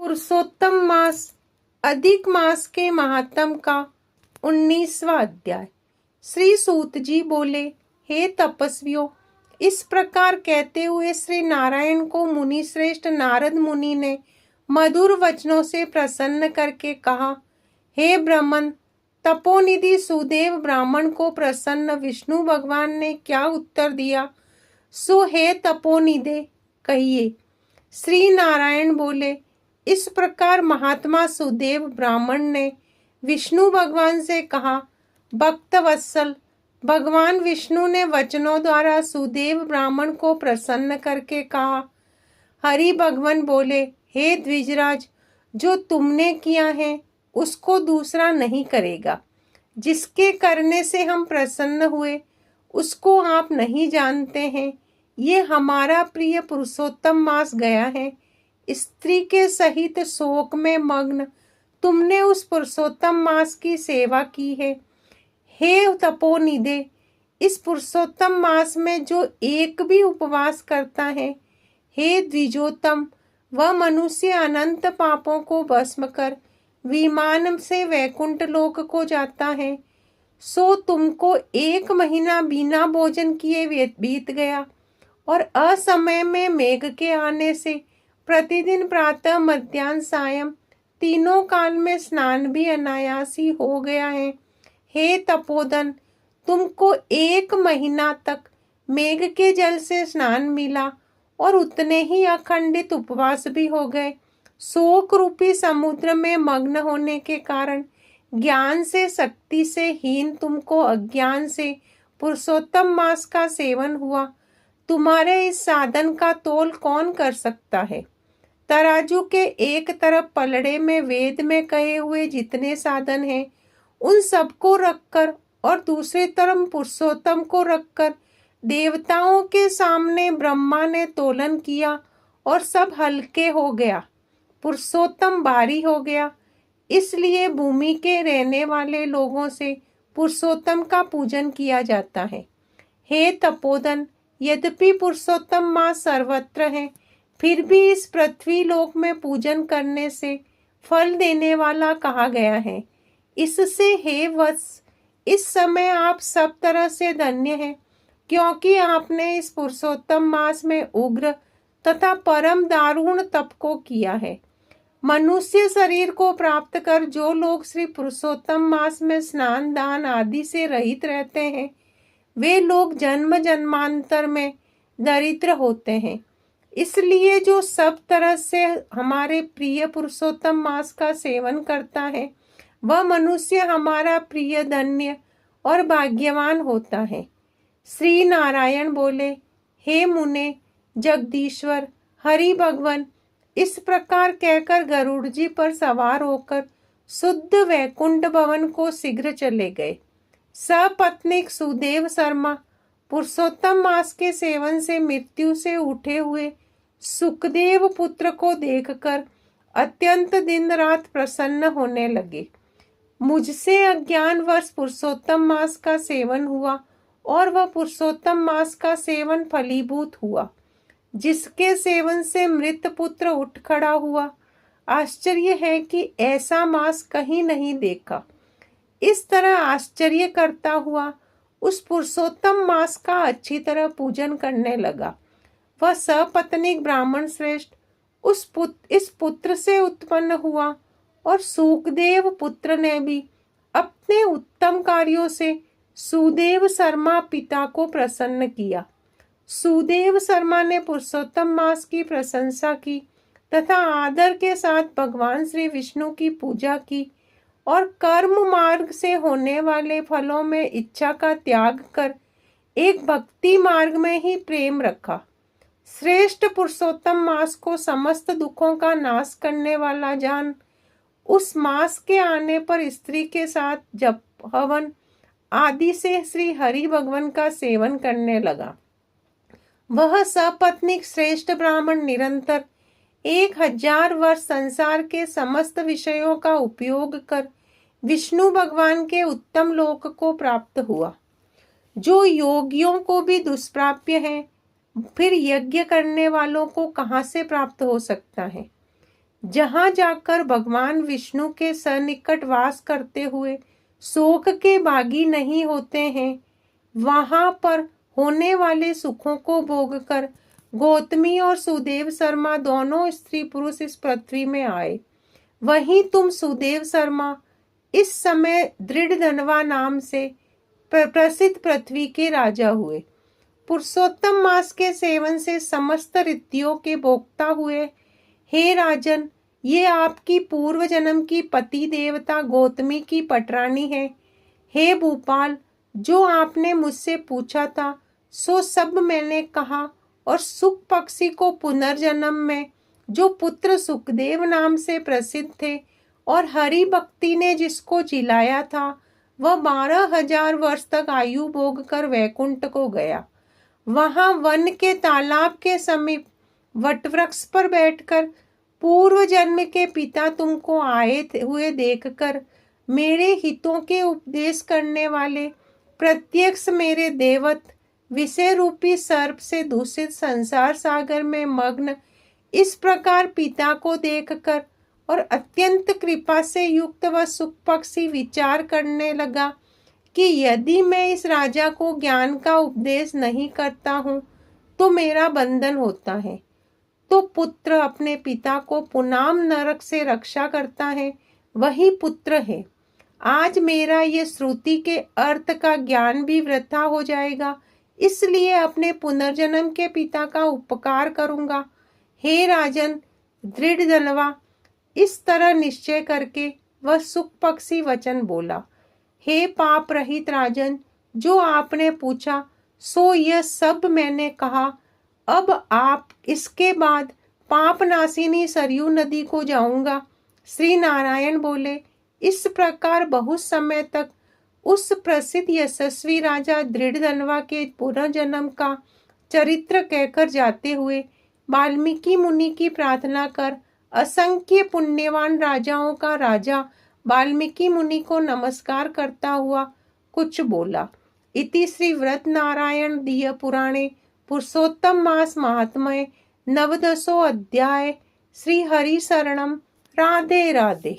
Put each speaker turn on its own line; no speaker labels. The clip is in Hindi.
पुरुषोत्तम मास अधिक मास के महात्म का 19वां अध्याय। श्री सूत जी बोले, हे तपस्वियों, इस प्रकार कहते हुए श्री नारायण को मुनि श्रेष्ठ नारद मुनि ने मधुर वचनों से प्रसन्न करके कहा, हे ब्राह्मण, तपोनिधि सुदेव ब्राह्मण को प्रसन्न विष्णु भगवान ने क्या उत्तर दिया, सो हे तपोनिधे कहिए। श्री नारायण बोले, इस प्रकार महात्मा सुदेव ब्राह्मण ने विष्णु भगवान से कहा, भक्त वत्सल, भगवान विष्णु ने वचनों द्वारा सुदेव ब्राह्मण को प्रसन्न करके कहा। हरि भगवान बोले, हे द्विजराज, जो तुमने किया है उसको दूसरा नहीं करेगा। जिसके करने से हम प्रसन्न हुए उसको आप नहीं जानते हैं। ये हमारा प्रिय पुरुषोत्तम मास गया है। स्त्री के सहित शोक में मग्न तुमने उस पुरुषोत्तम मास की सेवा की है। हे तपोनिधे, इस पुरुषोत्तम मास में जो एक भी उपवास करता है, हे द्विजोत्तम, वह मनुष्य अनंत पापों को भस्म कर विमान से वैकुंठ लोक को जाता है। सो तुमको 1 महीना बिना भोजन किए बीत गया और असमय में मेघ के आने से प्रतिदिन प्रातः मध्याह्न सायं तीनों काल में स्नान भी अनायासी हो गया है। हे तपोधन, तुमको 1 महीना तक मेघ के जल से स्नान मिला और उतने ही अखंडित उपवास भी हो गए। शोक रूपी समुद्र में मग्न होने के कारण ज्ञान से शक्ति से हीन तुमको अज्ञान से पुरुषोत्तम मास का सेवन हुआ। तुम्हारे इस साधन का तोल कौन कर सकता है। तराजू के एक तरफ पलड़े में वेद में कहे हुए जितने साधन हैं उन सबको रखकर और दूसरी तरफ पुरुषोत्तम को रखकर देवताओं के सामने ब्रह्मा ने तोलन किया और सब हल्के हो गया, पुरुषोत्तम भारी हो गया। इसलिए भूमि के रहने वाले लोगों से पुरुषोत्तम का पूजन किया जाता है। हे तपोधन, यद्यपि पुरुषोत्तम मास सर्वत्र है, फिर भी इस पृथ्वी लोक में पूजन करने से फल देने वाला कहा गया है। इससे हे वत्स, इस समय आप सब तरह से धन्य हैं, क्योंकि आपने इस पुरुषोत्तम मास में उग्र तथा परम दारुण तप को किया है। मनुष्य शरीर को प्राप्त कर जो लोग श्री पुरुषोत्तम मास में स्नान दान आदि से रहित रहते हैं, वे लोग जन्म जन्मांतर में दरिद्र होते हैं। इसलिए जो सब तरह से हमारे प्रिय पुरुषोत्तम मास का सेवन करता है, वह मनुष्य हमारा प्रिय धन्य और भाग्यवान होता है। श्री नारायण बोले, हे मुने, जगदीश्वर, हरि भगवान, इस प्रकार कहकर गरुड़ जी पर सवार होकर शुद्ध वैकुंठ भवन को शीघ्र चले गए। सपत्नीक सुदेव शर्मा पुरुषोत्तम मास के सेवन से मृत्यु से उठे हुए सुखदेव पुत्र को देखकर अत्यंत दिन रात प्रसन्न होने लगे। मुझसे अज्ञानवश पुरुषोत्तम मास का सेवन हुआ और वह पुरुषोत्तम मास का सेवन फलीभूत हुआ, जिसके सेवन से मृत पुत्र उठ खड़ा हुआ। आश्चर्य है कि ऐसा मास कहीं नहीं देखा। इस तरह आश्चर्य करता हुआ उस पुरुषोत्तम मास का अच्छी तरह पूजन करने लगा। वह सपत्नीक ब्राह्मण श्रेष्ठ इस पुत्र से उत्पन्न हुआ और सुखदेव पुत्र ने भी अपने उत्तम कार्यों से सुदेव शर्मा पिता को प्रसन्न किया। सुदेव शर्मा ने पुरुषोत्तम मास की प्रशंसा की तथा आदर के साथ भगवान श्री विष्णु की पूजा की और कर्म मार्ग से होने वाले फलों में इच्छा का त्याग कर एक भक्ति मार्ग में ही प्रेम रखा। श्रेष्ठ पुरुषोत्तम मास को समस्त दुखों का नाश करने वाला जान उस मास के आने पर स्त्री के साथ जप हवन आदि से श्री हरि भगवान का सेवन करने लगा। वह सपत्नीक श्रेष्ठ ब्राह्मण निरंतर 1000 वर्ष संसार के समस्त विषयों का उपयोग कर विष्णु भगवान के उत्तम लोक को प्राप्त हुआ, जो योगियों को भी दुष्प्राप्य है। फिर यज्ञ करने वालों को कहाँ से प्राप्त हो सकता है। जहाँ जाकर भगवान विष्णु के सन्निकट वास करते हुए शोक के भागी नहीं होते हैं, वहां पर होने वाले सुखों को भोगकर गौतमी और सुदेव शर्मा दोनों स्त्री पुरुष इस पृथ्वी में आए। वहीं तुम सुदेव शर्मा इस समय दृढ़धनवा नाम से प्रसिद्ध पृथ्वी के राजा हुए। पुरुषोत्तम मास के सेवन से समस्त ऋतुओं के भोक्ता हुए। हे राजन, ये आपकी पूर्व जन्म की पति देवता गौतमी की पटरानी है। हे भूपाल, जो आपने मुझसे पूछा था सो सब मैंने कहा, और सुख पक्षी को पुनर्जन्म में जो पुत्र सुखदेव नाम से प्रसिद्ध थे और हरि भक्ति ने जिसको जिलाया था, वह 12,000 वर्ष तक आयु भोग कर वैकुंठ को गया। वहां वन के तालाब के समीप वटवृक्ष पर बैठकर पूर्व जन्म के पिता तुमको आए हुए देखकर मेरे हितों के उपदेश करने वाले प्रत्यक्ष मेरे देवत विषय रूपी सर्प से दूषित संसार सागर में मग्न इस प्रकार पिता को देखकर और अत्यंत कृपा से युक्त वह सुख पक्षी विचार करने लगा कि यदि मैं इस राजा को ज्ञान का उपदेश नहीं करता हूँ तो मेरा बंधन होता है। तो पुत्र अपने पिता को पुनाम नरक से रक्षा करता है, वही पुत्र है। आज मेरा ये श्रुति के अर्थ का ज्ञान भी वृथा हो जाएगा, इसलिए अपने पुनर्जन्म के पिता का उपकार करूंगा। हे राजन दृढ़धनवा, इस तरह निश्चय करके वह सुख पक्षी वचन बोला। हे पाप रहित राजन, जो आपने पूछा सो यह सब मैंने कहा। अब आप इसके बाद पाप नासिनी सरयू नदी को जाऊंगा। श्री नारायण बोले। इस प्रकार बहुत समय तक उस प्रसिद्ध यशस्वी राजा दृढ़धनवा के पुनर्जन्म का चरित्र कहकर जाते हुए वाल्मीकि मुनि की प्रार्थना कर असंख्य पुण्यवान राजाओं का राजा वाल्मीकि मुनि को नमस्कार करता हुआ कुछ बोला। इति श्री व्रत नारायण दीय पुराणे पुरुषोत्तम मास महात्म्ये नवदशो अध्याय। श्री हरि शरणम। राधे राधे।